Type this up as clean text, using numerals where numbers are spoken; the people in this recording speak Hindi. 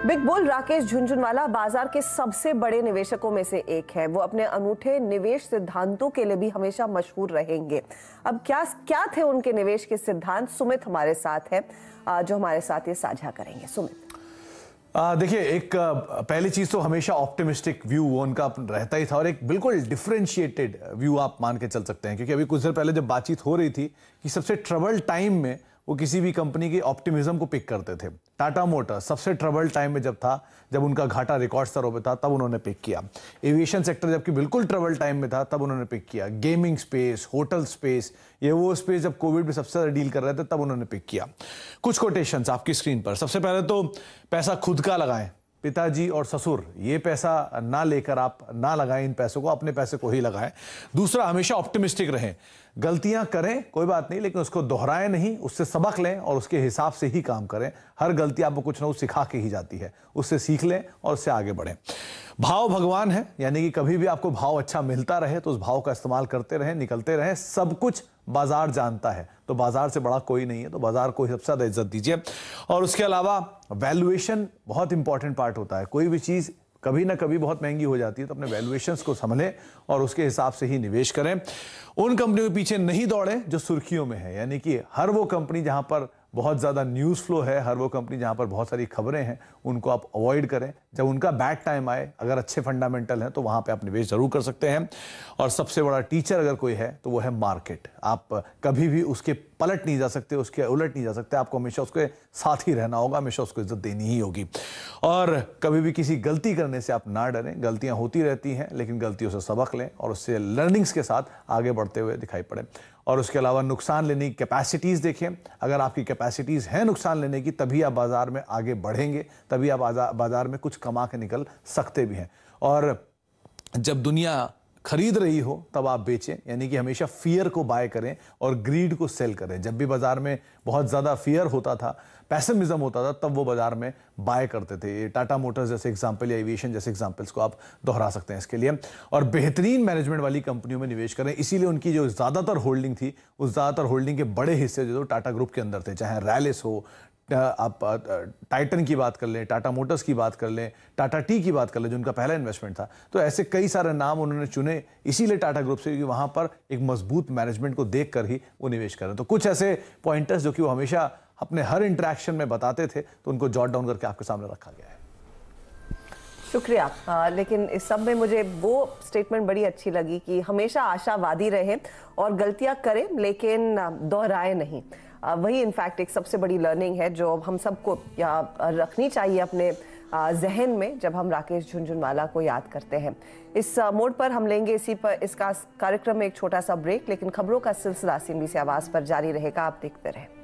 बिग बुल राकेश झुनझुनवाला बाजार के सबसे बड़े निवेशकों में से एक है। वो अपने अनूठे निवेश सिद्धांतों के लिए भी हमेशा मशहूर रहेंगे। अब क्या थे उनके निवेश के सिद्धांत? सुमित हमारे साथ है जो हमारे साथ ये साझा करेंगे। सुमित, देखिए, एक पहली चीज तो हमेशा ऑप्टिमिस्टिक व्यू उनका रहता ही था और एक बिल्कुल डिफरेंशिएटेड व्यू आप मान के चल सकते हैं, क्योंकि अभी कुछ देर पहले जब बातचीत हो रही थी कि सबसे ट्रबल टाइम में वो किसी भी कंपनी की ऑप्टिमिज्म को पिक करते थे। टाटा मोटर्स सबसे ट्रबल टाइम में जब उनका घाटा रिकॉर्ड स्तरों पे था, तब उन्होंने पिक किया। एविएशन सेक्टर जबकि बिल्कुल ट्रबल टाइम में था, तब उन्होंने पिक किया। गेमिंग स्पेस, होटल स्पेस, ये वो स्पेस जब कोविड में सबसे ज्यादा डील कर रहे थे, तब उन्होंने पिक किया। कुछ कोटेशंस आपकी स्क्रीन पर। सबसे पहले तो पैसा खुद का लगाएं, पिताजी और ससुर ये पैसा ना लेकर आप ना लगाएं, इन पैसों को अपने पैसे को ही लगाएं। दूसरा, हमेशा ऑप्टिमिस्टिक रहें। गलतियां करें कोई बात नहीं, लेकिन उसको दोहराएं नहीं, उससे सबक लें और उसके हिसाब से ही काम करें। हर गलती आपको कुछ ना कुछ सिखा के ही जाती है, उससे सीख लें और उससे आगे बढ़ें। भाव भगवान है, यानी कि कभी भी आपको भाव अच्छा मिलता रहे तो उस भाव का इस्तेमाल करते रहें, निकलते रहें। सब कुछ बाजार जानता है, तो बाजार से बड़ा कोई नहीं है, तो बाजार को सबसे ज्यादा इज्जत दीजिए। और उसके अलावा वैल्यूएशन बहुत इंपॉर्टेंट पार्ट होता है। कोई भी चीज कभी ना कभी बहुत महंगी हो जाती है, तो अपने वैल्यूएशंस को संभलें और उसके हिसाब से ही निवेश करें। उन कंपनियों के पीछे नहीं दौड़ें जो सुर्खियों में है, यानी कि हर वो कंपनी जहां पर बहुत ज्यादा न्यूज फ्लो है, हर वो कंपनी जहां पर बहुत सारी खबरें हैं, उनको आप अवॉइड करें। जब उनका बैड टाइम आए, अगर अच्छे फंडामेंटल हैं, तो वहां पे आप निवेश जरूर कर सकते हैं। और सबसे बड़ा टीचर अगर कोई है तो वो है मार्केट। आप कभी भी उसके पलट नहीं जा सकते, उसके उलट नहीं जा सकते। आपको हमेशा उसके साथ ही रहना होगा, हमेशा उसको इज्जत देनी ही होगी। और कभी भी किसी गलती करने से आप ना डरें। गलतियां होती रहती हैं, लेकिन गलतियों से सबक लें और उससे लर्निंग्स के साथ आगे बढ़ते हुए दिखाई पड़े। और उसके अलावा नुकसान लेने की कैपेसिटीज देखें। अगर आपकी कैपेसिटीज हैं नुकसान लेने की, तभी आप बाजार में आगे बढ़ेंगे, तभी आप बाजार में कुछ कमा के निकल सकते भी हैं। और जब दुनिया खरीद रही हो तब आप बेचें, यानी कि हमेशा फियर को बाय करें और ग्रीड को सेल करें। जब भी बाजार में बहुत ज्यादा फियर होता था, पैसिमिज्म होता था, तब वो बाजार में बाय करते थे। टाटा मोटर्स जैसे एग्जांपल या एविएशन जैसे एग्जांपल्स को आप दोहरा सकते हैं इसके लिए। और बेहतरीन मैनेजमेंट वाली कंपनियों में निवेश करें। इसीलिए उनकी जो ज्यादातर होल्डिंग थी, उस ज्यादातर होल्डिंग के बड़े हिस्से जो टाटा ग्रुप के अंदर थे, चाहे रैलिस हो, आप टाइटन की बात कर लें, टाटा मोटर्स की बात कर लें, टाटा टी की बात कर लें, जो उनका पहला इन्वेस्टमेंट था। तो ऐसे कई सारे नाम उन्होंने चुने इसीलिए टाटा ग्रुप से, क्योंकि वहां पर एक मजबूत मैनेजमेंट को देखकर ही वो निवेश करें। तो कुछ ऐसे पॉइंटर्स जो कि वो हमेशा अपने हर इंटरेक्शन में बताते थे, तो उनको जॉट डाउन करके आपके सामने रखा गया है। शुक्रिया। लेकिन इस सब में मुझे वो स्टेटमेंट बड़ी अच्छी लगी कि हमेशा आशावादी रहें और गलतियां करें, लेकिन दोहराएं नहीं। वही इनफैक्ट एक सबसे बड़ी लर्निंग है जो हम सबको रखनी चाहिए अपने जहन में जब हम राकेश झुनझुनवाला को याद करते हैं। इस मोड पर हम लेंगे इसका कार्यक्रम में एक छोटा सा ब्रेक, लेकिन खबरों का सिलसिला CNBC आवाज पर जारी रहेगा। आप देखते रहें।